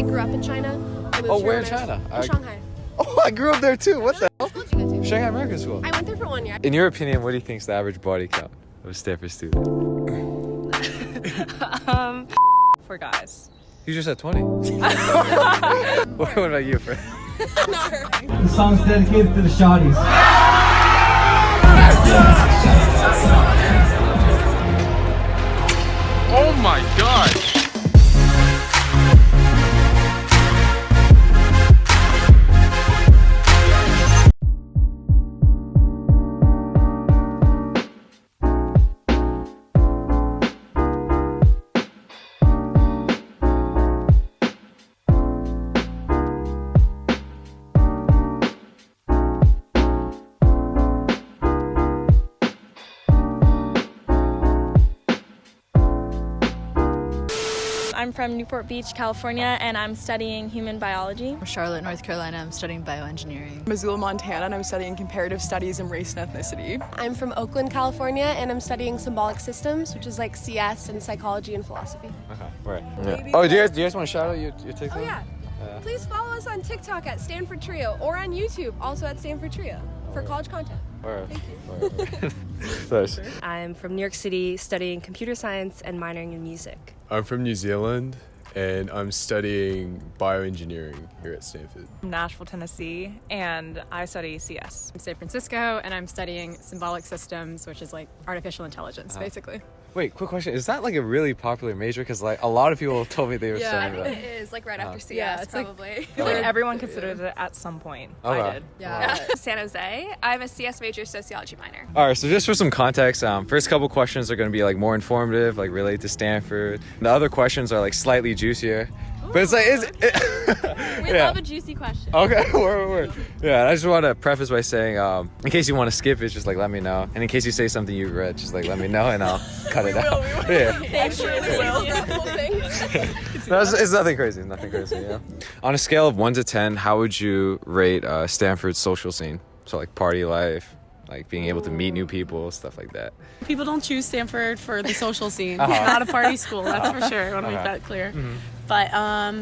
grew up in China. I moved Oh, here where in when I was- China? In Shanghai. Oh, I grew up there too. What the What school did you go to? Shanghai American School. I went there for 1 year. In your opinion, what do you think is the average body count of a Stanford student? For guys. You just said 20. What about you, friend? Not her. The song's dedicated to the shawties. Oh my gosh! I'm from Newport Beach, California, and I'm studying human biology. Charlotte, North Carolina. I'm studying bioengineering. Missoula, Montana, and I'm studying comparative studies in race and ethnicity. I'm from Oakland, California, and I'm studying symbolic systems, which is like CS and psychology and philosophy. Right. Yeah. Oh, do you guys want to shout out your TikTok? Oh yeah. Please follow us on TikTok at Stanford Trio or on YouTube, also at Stanford Trio, for college content. Thank you. Nice. I'm from New York City studying computer science and minoring in music. I'm from New Zealand and I'm studying bioengineering here at Stanford. From Nashville, Tennessee, and I study CS. I'm San Francisco and I'm studying symbolic systems, which is like artificial intelligence, basically. Wait, quick question. Is that like a really popular major? Because like a lot of people told me they were studying that. It is like right after CS, Yeah, it's probably. I feel like everyone considers it at some point. Okay. I did. Yeah. San Jose. I'm a CS major, sociology minor. All right, so just for some context, first couple questions are going to be like more informative, like related to Stanford. The other questions are like slightly juicier. But it's like, We love a juicy question. Okay, word. Yeah, I just want to preface by saying, in case you want to skip it, just like let me know. And in case you say something you regret, just like let me know and I'll cut it out. Yeah. I'm sure we will. No, it's nothing crazy, yeah. On a scale of 1 to 10, how would you rate Stanford's social scene? So like party life, like being able to meet new people, stuff like that. People don't choose Stanford for the social scene. It's not a party school, that's for sure. I want to make that clear. Mm-hmm. But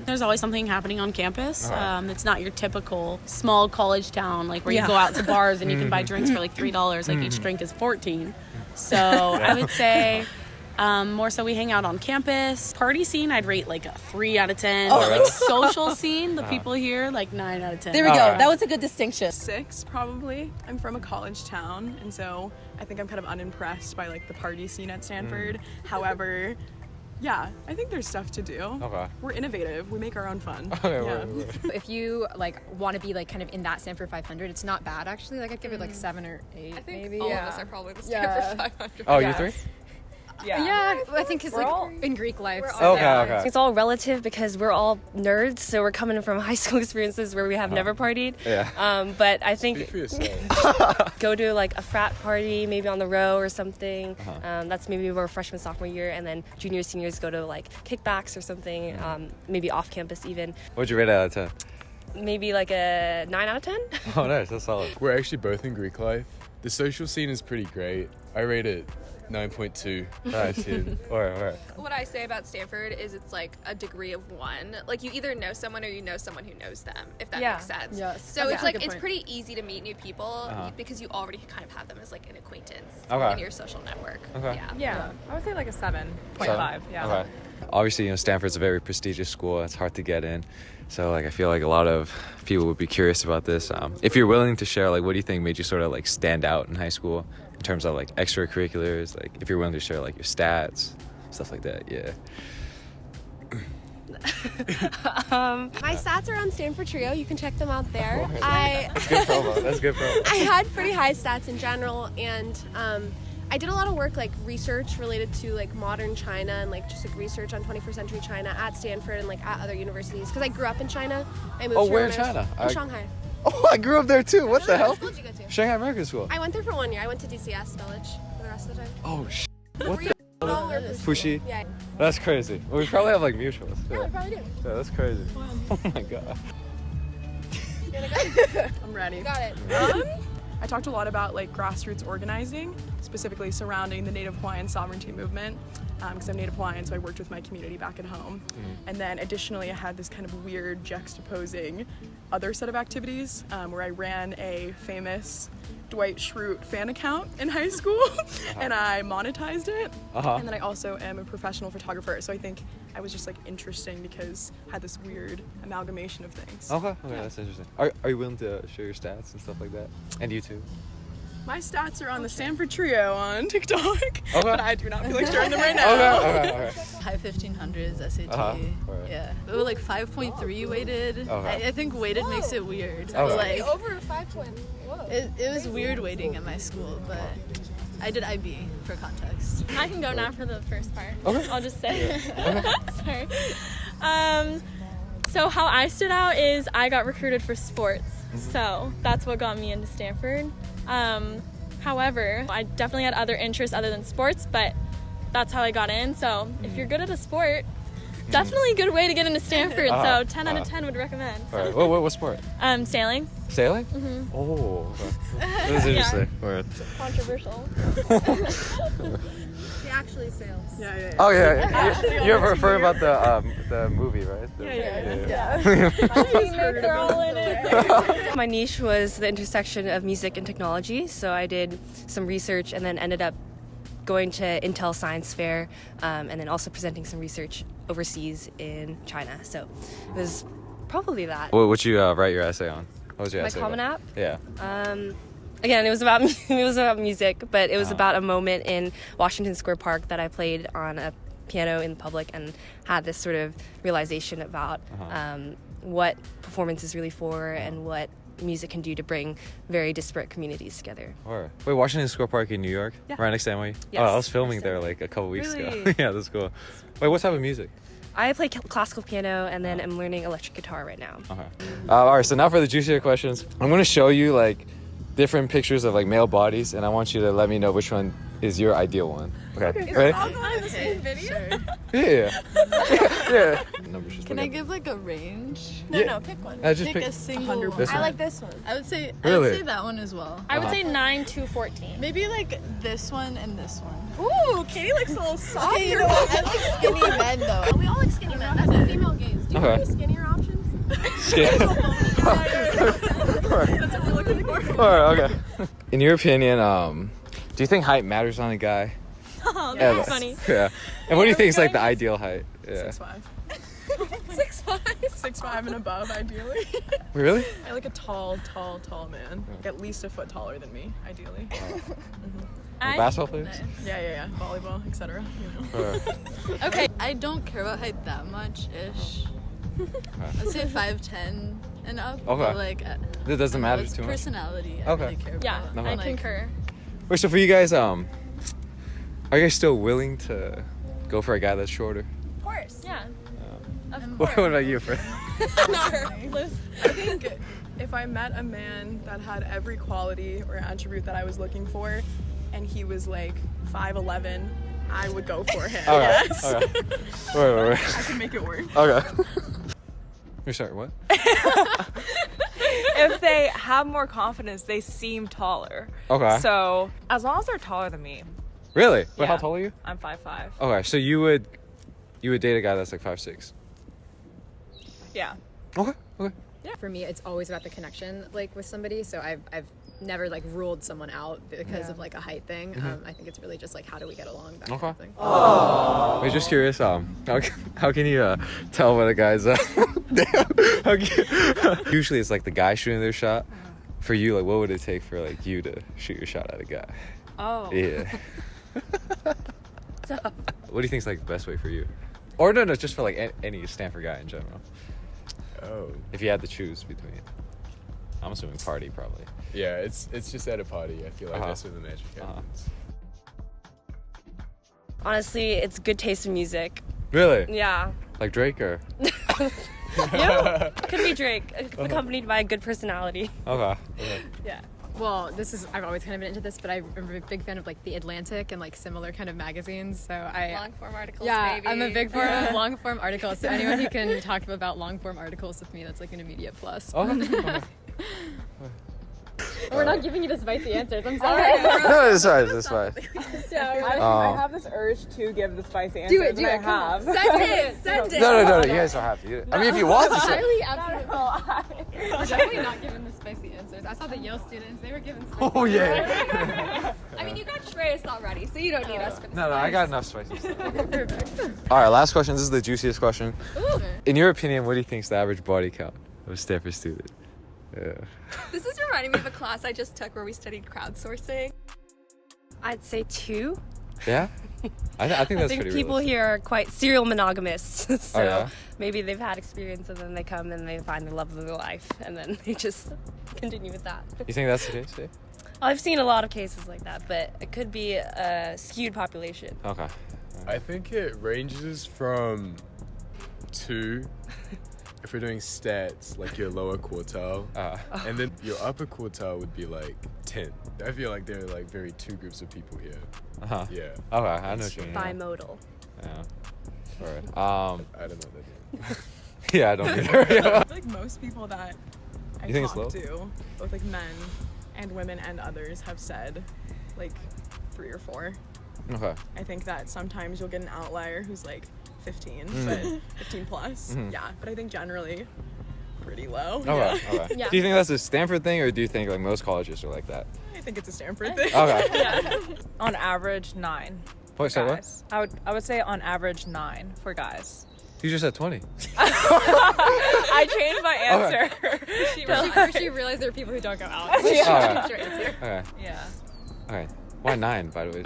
there's always something happening on campus. It's not your typical small college town, like where you go out to bars and you can buy drinks for like $3. Like each drink is $14. So I would say more so we hang out on campus. Party scene, I'd rate like a 3 out of 10. But like social scene, the people here, like 9 out of 10. There we go. That was a good distinction. 6, probably. I'm from a college town, and so I think I'm kind of unimpressed by like the party scene at Stanford. However, yeah, I think there's stuff to do. Okay. We're innovative. We make our own fun. If you like want to be like kind of in that Stanford 500, it's not bad actually. Like I'd give it like 7 or 8 maybe. All of us are probably the Stanford 500. Oh, you 3? Yeah, I think it's like in Greek life. Okay. It's all relative because we're all nerds, so we're coming from high school experiences where we have never partied. Yeah. But I think Speak for yourself. go to like a frat party, maybe on the row or something. That's maybe more freshman, sophomore year, and then juniors, seniors go to like kickbacks or something, maybe off campus even. What'd you rate it out of 10? Maybe like a 9 out of 10. Oh, nice. That's solid. We're actually both in Greek life. The social scene is pretty great. I rate it 9.2 out of 10. All right. What I say about Stanford is it's like a degree of 1. Like you either know someone or you know someone who knows them, if that makes sense. Yes. So Okay. it's like Good it's point. pretty easy to meet new people because you already kind of have them as like an acquaintance Okay. in your social network. Okay. Yeah, I would say like a 7.5. Yeah. Okay. Obviously, Stanford's a very prestigious school. It's hard to get in. So, like, I feel like a lot of people would be curious about this. If you're willing to share, like, what do you think made you sort of, like, stand out in high school in terms of, like, extracurriculars? Like, if you're willing to share, like, your stats, stuff like that, yeah. My stats are on Stanford Trio. You can check them out there. That's good promo. I had pretty high stats in general, and I did a lot of work, like research related to like modern China and like just like research on 21st century China at Stanford and like at other universities because I grew up in China. I moved here where in when I was China? In Shanghai. Oh, I grew up there too. What the hell? What school did you go to? Shanghai American School. I went there for 1 year. I went to DCS Village for the rest of the time. Oh, what Were you Fushi? Yeah. That's crazy. Well, we probably have like mutuals. Yeah, we probably do. Yeah, that's crazy. Oh my god. You wanna go? I'm ready. You got it. I talked a lot about like grassroots organizing, specifically surrounding the Native Hawaiian sovereignty movement, because I'm Native Hawaiian, so I worked with my community back at home. And then additionally, I had this kind of weird juxtaposing other set of activities where I ran a famous Dwight Schrute fan account in high school and I monetized it. And then I also am a professional photographer, so I think I was just like interesting because I had this weird amalgamation of things. Okay, that's interesting. Are you willing to share your stats and stuff like that? And YouTube? My stats are on the Stanford Trio on TikTok, but I do not feel like sharing them right now. High 1500s SAT. Yeah. It was like 5.3 weighted. I think weighted makes it weird. But like over 5 point. Whoa. It was weird weighting at my school, but I did IB for context. I can go now for the first part. I'll just say. Sorry. So how I stood out is I got recruited for sports. So that's what got me into Stanford. However, I definitely had other interests other than sports, but that's how I got in. So if you're good at a sport, definitely a good way to get into Stanford. So 10 out of 10 would recommend. So. What sport? Sailing. Sailing? Oh, okay. That is interesting. Controversial. He actually sails. Yeah. Oh yeah. You ever heard about the movie, right? They're all in it. My niche was the intersection of music and technology, so I did some research and then ended up going to Intel Science Fair and then also presenting some research overseas in China. So it was probably that. What'd you write your essay on? What was your essay? My Common App? Yeah. Again, it was about music, but it was about a moment in Washington Square Park that I played on a piano in public and had this sort of realization about what performance is really for and what music can do to bring very disparate communities together. Wait, Washington Square Park in New York? Yeah. Right next to NYU? Yes. Oh, I was filming there like a couple weeks ago. Yeah, that's cool. Wait, what type of music? I play classical piano and then I'm learning electric guitar right now. All right, so now for the juicier questions. I'm going to show you like different pictures of like male bodies, and I want you to let me know which one is your ideal one. Okay. Ready? All going in the same video? Yeah. Can I give like a range? No, pick one. Just Pick a single one. I like this one. I would say that one as well. I would say 9 to 14. Maybe like this one and this one. Ooh, Katie looks a little soft. Okay, you know what? I like skinny men though. We all like skinny men. That's the female gaze. Do you have any skinnier options? That's what we're looking for. Alright, okay. In your opinion, do you think height matters on a guy? Oh, that's funny. Yeah. And what do you think is like the ideal height? Yeah. 6'5". 6'5". 6'5" and above, ideally. Really? I like a tall man. Like at least a foot taller than me, ideally. Basketball players? Yeah. Volleyball, etc. You know. Okay, I don't care about height that much-ish. I'd say 5'10" and up. Okay. But like, It doesn't matter it's too much. personality. I really care Yeah, about. I concur. Wait, so for you guys, are you guys still willing to go for a guy that's shorter? Of course. Yeah. What about you, Fred? I think if I met a man that had every quality or attribute that I was looking for, and he was like 5'11", I would go for him. Okay. Yes. Okay. Wait. I can make it work. Okay. You're sorry, what? If they have more confidence, they seem taller. Okay. So as long as they're taller than me. Really? Wait, Yeah. how tall are you? I'm 5'5". Okay, so you would date a guy that's like 5'6". Yeah. Okay. For me, it's always about the connection, like with somebody. So I've never like ruled someone out because of like a height thing. I think it's really just like how do we get along, that kind of thing. Wait, just curious. How can you tell when a guy's usually it's like the guy shooting their shot. For you, like, what would it take for like you to shoot your shot at a guy? Oh. Yeah. What do you think is like the best way for you? Or no, just for like any Stanford guy in general. Oh. If you had to choose between, I'm assuming party probably. Yeah, it's just at a party. I feel like that's where the magic happens. Honestly, it's good taste in music. Really? Yeah. Like Drake or? Yeah, could be Drake, accompanied by a good personality. Okay. Yeah. Well, I've always kind of been into this, but I'm a big fan of like The Atlantic and like similar kind of magazines. So Long form articles, yeah, baby. I'm a big fan of long form articles. So anyone who can talk about long form articles with me, that's like an immediate plus. Okay. We're not giving you the spicy answers. I'm sorry. No, it's fine. It's fine. I have this urge to give the spicy answer. Do it. I have. Send it. No. You guys don't have to. I mean, if you want to. Charlie, absolutely. We're definitely not giving the spicy answers. I saw the Yale students; they were giving spicy. Oh yeah. I mean, you got Shreyas already, so you don't need us for this. No, I got enough spicy stuff. All right, last question. This is the juiciest question. Ooh. In your opinion, what do you think is the average body count of a Stanford student? Yeah. This is reminding me of a class I just took where we studied crowdsourcing. I'd say 2. Yeah? I think that's pretty I think people realistic. here are quite serial monogamists. So Oh, yeah? maybe they've had experience and then they come and they find the love of their life and then they just continue with that. You think that's the case? Yeah? I've seen a lot of cases like that, but it could be a skewed population. Okay. I think it ranges from 2, if we're doing stats, like your lower quartile, and then your upper quartile would be like 10. I feel like there are like very 2 groups of people here. Uh-huh. Yeah. Okay, I know what you mean. Bimodal. Yeah. All right. I don't know what that means. Yeah, I don't either. Yeah. I feel like most people that I You think it's talk low? to, both like men and women and others, have said like 3 or 4. Okay. I think that sometimes you'll get an outlier who's like 15, but 15 plus. Yeah, but I think generally pretty low. Okay. Yeah. Okay. Yeah. Do you think that's a Stanford thing, or do you think like most colleges are like that? I think it's a Stanford thing. Okay. On average, 9. Wait, so what? Guys. I would say on average 9 for guys. You just said 20. I changed my answer. She realized there are people who don't go out. Okay. Your answer. Okay. Yeah. Okay. Why 9, by the way?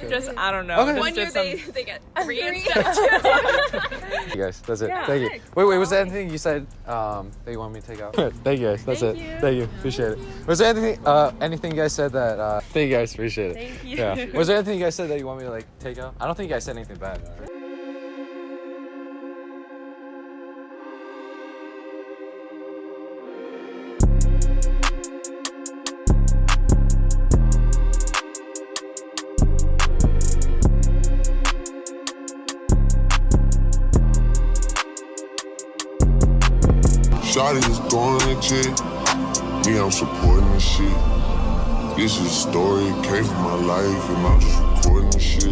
Just, I don't know. Okay. One year Just they get 3 instead of 2. You guys, that's it. Yeah. Thank you. Wait, was there anything you said that you want me to take out? Thank you guys. That's it. Thank you. Appreciate it. Was there anything you guys said that thank you guys, appreciate it. Thank you. Yeah. Was there anything you guys said that you want me to like take out? I don't think you guys said anything bad. Shawty is going legit. Me, I'm supporting this shit. This is a story, came from my life, and I'm just recording this shit.